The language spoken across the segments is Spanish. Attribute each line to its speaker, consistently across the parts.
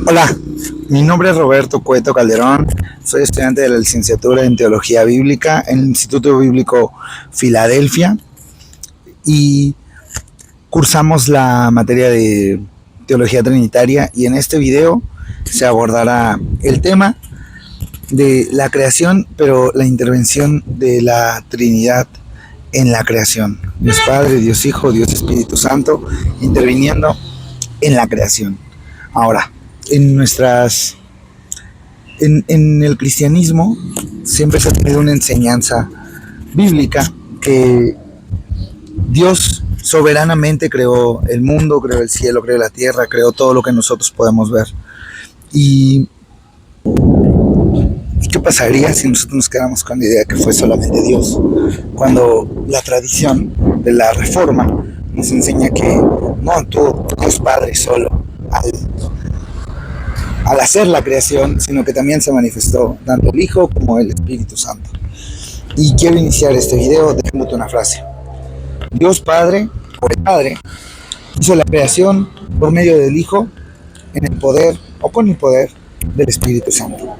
Speaker 1: Hola, mi nombre es Roberto Cueto Calderón, soy estudiante de la licenciatura en Teología Bíblica en el Instituto Bíblico Filadelfia y cursamos la materia de Teología Trinitaria, y en este video se abordará el tema de la creación, pero la intervención de la Trinidad en la creación. Dios Padre, Dios Hijo, Dios Espíritu Santo interviniendo en la creación. Ahora, en el cristianismo siempre se ha tenido una enseñanza bíblica que Dios soberanamente creó el mundo, creó el cielo, creó la tierra, creó todo lo que nosotros podemos ver. ¿Y qué pasaría si nosotros nos quedamos con la idea que fue solamente Dios? Cuando la tradición de la Reforma nos enseña que no actuó Dios Padre solo al hacer la creación, sino que también se manifestó tanto el Hijo como el Espíritu Santo. Y quiero iniciar este video dejándote una frase. Dios Padre, o el Padre, hizo la creación por medio del Hijo en el poder o con el poder del Espíritu Santo.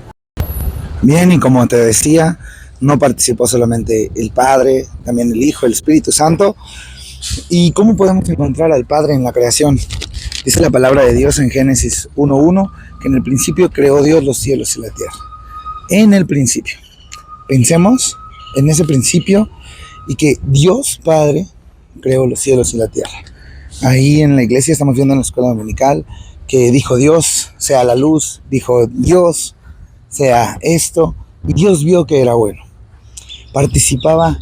Speaker 1: Bien, y como te decía, no participó solamente el Padre, también el Hijo, el Espíritu Santo. ¿Y cómo podemos encontrar al Padre en la creación? Dice la palabra de Dios en Génesis 1:1 que en el principio creó Dios los cielos y la tierra. En el principio. Pensemos en ese principio y que Dios Padre creó los cielos y la tierra. Ahí en la iglesia estamos viendo en la escuela dominical que dijo Dios, sea la luz, dijo Dios, sea esto, y Dios vio que era bueno. Participaba.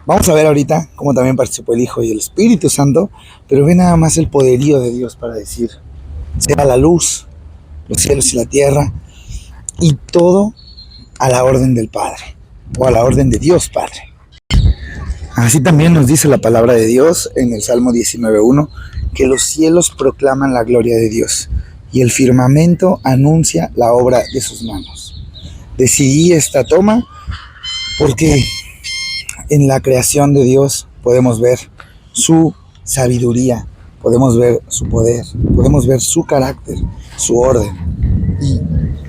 Speaker 1: Vamos a ver ahorita cómo también participó el Hijo y el Espíritu Santo, pero ve nada más el poderío de Dios para decir, sea la luz, los cielos y la tierra, y todo a la orden del Padre, o a la orden de Dios Padre. Así también nos dice la palabra de Dios en el Salmo 19:1, que los cielos proclaman la gloria de Dios, y el firmamento anuncia la obra de sus manos. Decidí esta toma porque en la creación de Dios podemos ver su sabiduría, podemos ver su poder, podemos ver su carácter, su orden. Y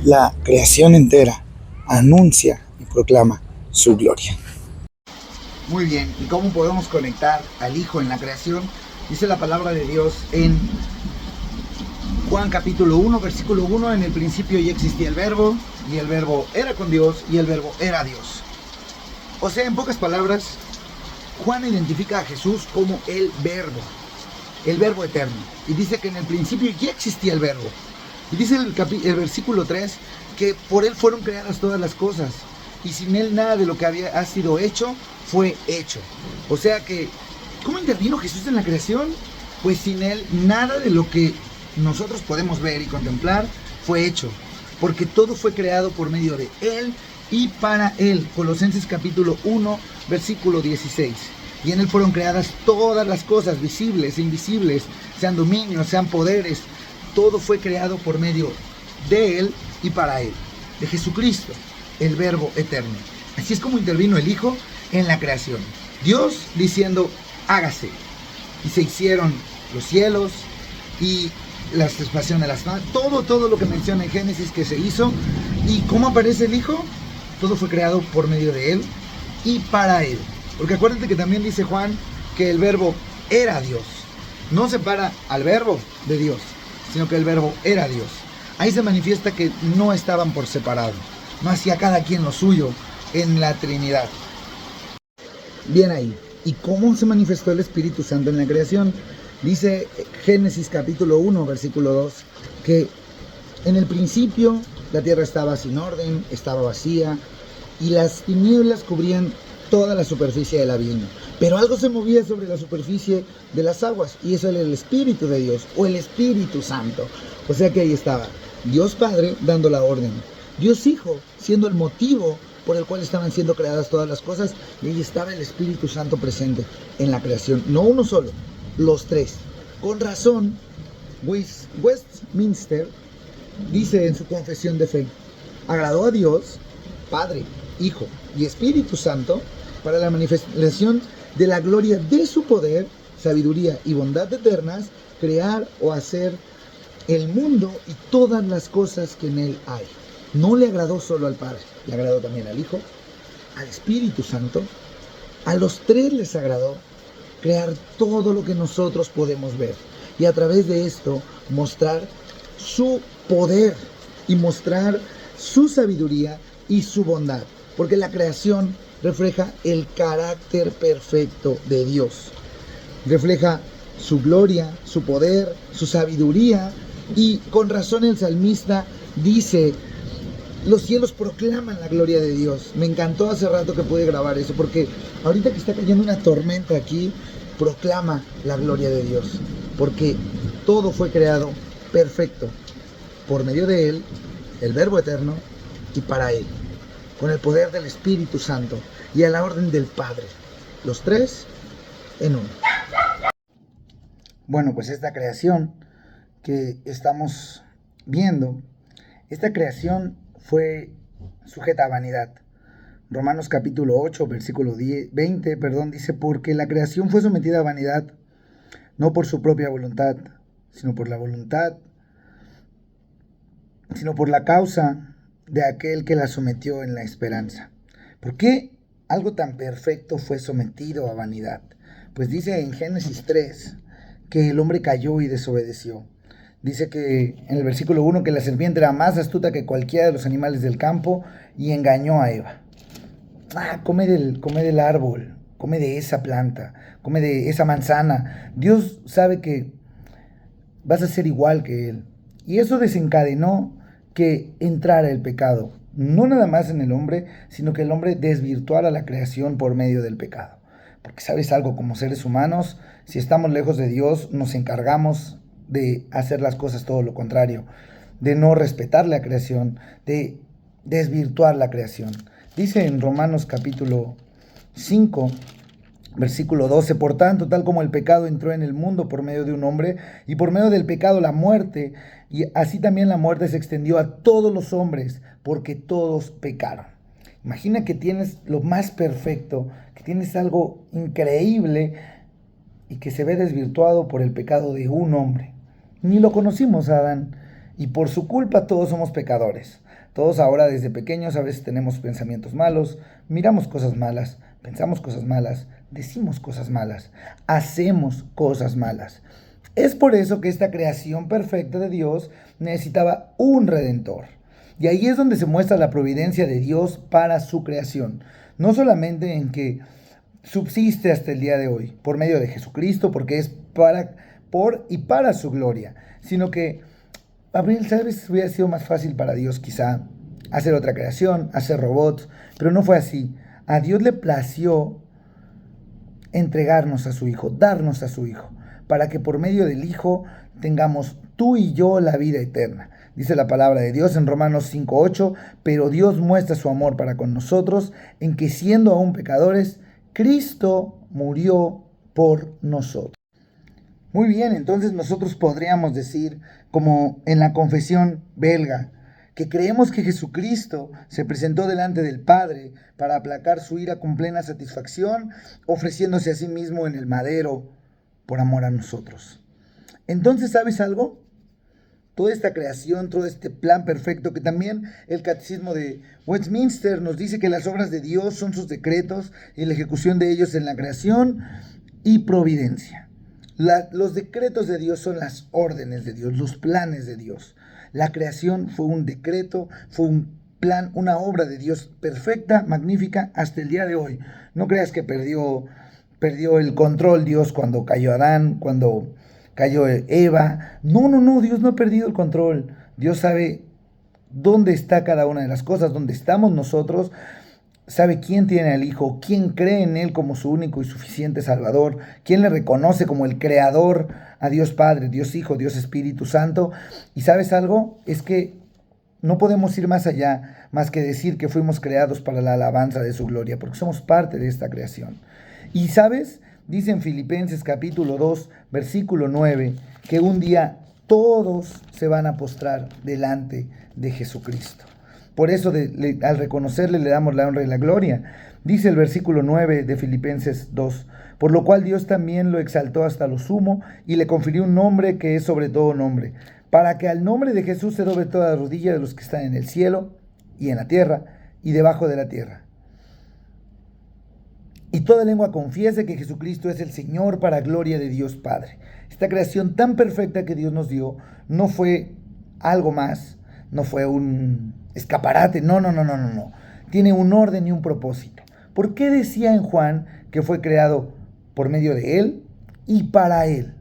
Speaker 1: la creación entera anuncia y proclama su gloria. Muy bien, ¿y cómo podemos conectar al Hijo en la creación? Dice la palabra de Dios en Juan capítulo 1, versículo 1, en el principio ya existía el Verbo, y el Verbo era con Dios, y el Verbo era Dios. O sea, en pocas palabras, Juan identifica a Jesús como el Verbo eterno. Y dice que en el principio ya existía el Verbo. Y dice el versículo 3 que por él fueron creadas todas las cosas. Y sin él nada de lo que ha sido hecho fue hecho. O sea que, ¿cómo intervino Jesús en la creación? Pues sin él nada de lo que nosotros podemos ver y contemplar fue hecho. Porque todo fue creado por medio de él y para él. Colosenses capítulo 1, versículo 16. Y en él fueron creadas todas las cosas, visibles e invisibles, sean dominios, sean poderes. Todo fue creado por medio de él y para él, de Jesucristo, el Verbo eterno. Así es como intervino el Hijo en la creación. Dios diciendo, hágase. Y se hicieron los cielos y la expansión de las manos, todo lo que menciona en Génesis que se hizo. ¿Y cómo aparece el Hijo? Todo fue creado por medio de él y para él. Porque acuérdate que también dice Juan que el Verbo era Dios. No separa al Verbo de Dios, sino que el Verbo era Dios. Ahí se manifiesta que no estaban por separado. No hacía cada quien lo suyo en la Trinidad. Bien ahí. ¿Y cómo se manifestó el Espíritu Santo en la creación? Dice Génesis capítulo 1, versículo 2, que en el principio la tierra estaba sin orden, estaba vacía, y las tinieblas cubrían toda la superficie del abismo. Pero algo se movía sobre la superficie de las aguas, y eso era el Espíritu de Dios, o el Espíritu Santo. O sea que ahí estaba Dios Padre dando la orden, Dios Hijo siendo el motivo por el cual estaban siendo creadas todas las cosas, y ahí estaba el Espíritu Santo presente en la creación. No uno solo, los tres. Con razón, Westminster dice en su confesión de fe, agradó a Dios, Padre, Hijo y Espíritu Santo, para la manifestación de la gloria de su poder, sabiduría y bondad eternas, crear o hacer el mundo y todas las cosas que en él hay. No le agradó solo al Padre, le agradó también al Hijo, al Espíritu Santo. A los tres les agradó crear todo lo que nosotros podemos ver y a través de esto mostrar su poder y mostrar su sabiduría y su bondad, porque la creación refleja el carácter perfecto de Dios, refleja su gloria, su poder, su sabiduría, y con razón el salmista dice: los cielos proclaman la gloria de Dios. Me encantó hace rato que pude grabar eso, porque ahorita que está cayendo una tormenta aquí, proclama la gloria de Dios, porque todo fue creado perfecto por medio de Él, el Verbo eterno, y para Él, con el poder del Espíritu Santo y a la orden del Padre, los tres en uno. Bueno, pues esta creación que estamos viendo, esta creación fue sujeta a vanidad. Romanos capítulo 8, versículo 20, dice: porque la creación fue sometida a vanidad, no por su propia voluntad, sino por la causa de aquel que la sometió en la esperanza. ¿Por qué algo tan perfecto fue sometido a vanidad? Pues dice en Génesis 3 que el hombre cayó y desobedeció. Dice que en el versículo 1 que la serpiente era más astuta que cualquiera de los animales del campo y engañó a Eva. Come del árbol, come de esa planta, come de esa manzana. Dios sabe que vas a ser igual que Él. Y eso desencadenó que entrara el pecado, no nada más en el hombre, sino que el hombre desvirtuara la creación por medio del pecado. Porque sabes algo, como seres humanos, si estamos lejos de Dios, nos encargamos de hacer las cosas todo lo contrario, de no respetar la creación, de desvirtuar la creación. Dice en Romanos capítulo 5, versículo 12, por tanto, tal como el pecado entró en el mundo por medio de un hombre, y por medio del pecado la muerte, y así también la muerte se extendió a todos los hombres, porque todos pecaron. Imagina que tienes lo más perfecto, que tienes algo increíble, y que se ve desvirtuado por el pecado de un hombre. Ni lo conocimos a Adán, y por su culpa todos somos pecadores. Todos ahora desde pequeños a veces tenemos pensamientos malos, miramos cosas malas, pensamos cosas malas, decimos cosas malas, hacemos cosas malas. Es por eso que esta creación perfecta de Dios necesitaba un redentor. Y ahí es donde se muestra la providencia de Dios para su creación. No solamente en que subsiste hasta el día de hoy, por medio de Jesucristo, porque es por y para su gloria, sino que, Abril, ¿sabes? Hubiera sido más fácil para Dios quizá hacer otra creación, hacer robots, pero no fue así. A Dios le plació entregarnos a su Hijo, darnos a su Hijo, para que por medio del Hijo tengamos tú y yo la vida eterna. Dice la palabra de Dios en Romanos 5:8, pero Dios muestra su amor para con nosotros en que siendo aún pecadores, Cristo murió por nosotros. Muy bien, entonces nosotros podríamos decir, como en la confesión belga, que creemos que Jesucristo se presentó delante del Padre para aplacar su ira con plena satisfacción, ofreciéndose a sí mismo en el madero por amor a nosotros. Entonces, ¿sabes algo? Toda esta creación, todo este plan perfecto, que también el Catecismo de Westminster nos dice que las obras de Dios son sus decretos y la ejecución de ellos en la creación y providencia. Los decretos de Dios son las órdenes de Dios, los planes de Dios. La creación fue un decreto, fue un plan, una obra de Dios perfecta, magnífica, hasta el día de hoy. No creas que perdió el control Dios cuando cayó Adán, cuando cayó Eva. No, Dios no ha perdido el control. Dios sabe dónde está cada una de las cosas, dónde estamos nosotros. Sabe quién tiene al Hijo, quién cree en Él como su único y suficiente Salvador, quién le reconoce como el Creador a Dios Padre, Dios Hijo, Dios Espíritu Santo. Y ¿sabes algo? Es que no podemos ir más allá, más que decir que fuimos creados para la alabanza de su gloria, porque somos parte de esta creación. Y ¿sabes? Dice en Filipenses capítulo 2, versículo 9, que un día todos se van a postrar delante de Jesucristo. Por eso al reconocerle le damos la honra y la gloria. Dice el versículo 9 de Filipenses 2, por lo cual Dios también lo exaltó hasta lo sumo y le confirió un nombre que es sobre todo nombre, para que al nombre de Jesús se doble toda rodilla de los que están en el cielo y en la tierra y debajo de la tierra. Y toda lengua confiese que Jesucristo es el Señor para gloria de Dios Padre. Esta creación tan perfecta que Dios nos dio no fue algo más, no fue un escaparate, no. Tiene un orden y un propósito. ¿Por qué decía en Juan que fue creado por medio de Él y para Él?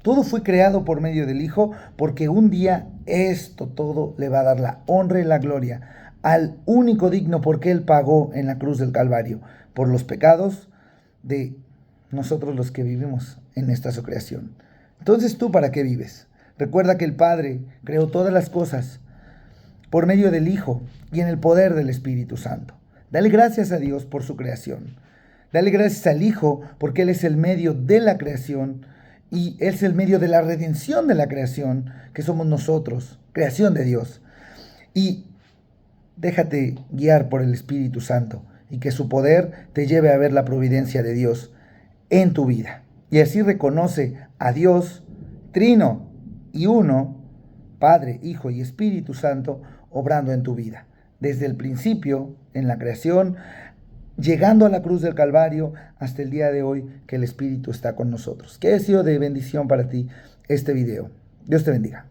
Speaker 1: Todo fue creado por medio del Hijo, porque un día esto todo le va a dar la honra y la gloria al único digno, porque Él pagó en la cruz del Calvario por los pecados de nosotros los que vivimos en esta su creación. Entonces, ¿tú para qué vives? Recuerda que el Padre creó todas las cosas por medio del Hijo y en el poder del Espíritu Santo. Dale gracias a Dios por su creación. Dale gracias al Hijo porque Él es el medio de la creación y Él es el medio de la redención de la creación, que somos nosotros, creación de Dios. Y déjate guiar por el Espíritu Santo y que su poder te lleve a ver la providencia de Dios en tu vida. Y así reconoce a Dios, Trino y Uno, Padre, Hijo y Espíritu Santo, obrando en tu vida. Desde el principio, en la creación, llegando a la cruz del Calvario, hasta el día de hoy que el Espíritu está con nosotros. Que haya sido de bendición para ti este video. Dios te bendiga.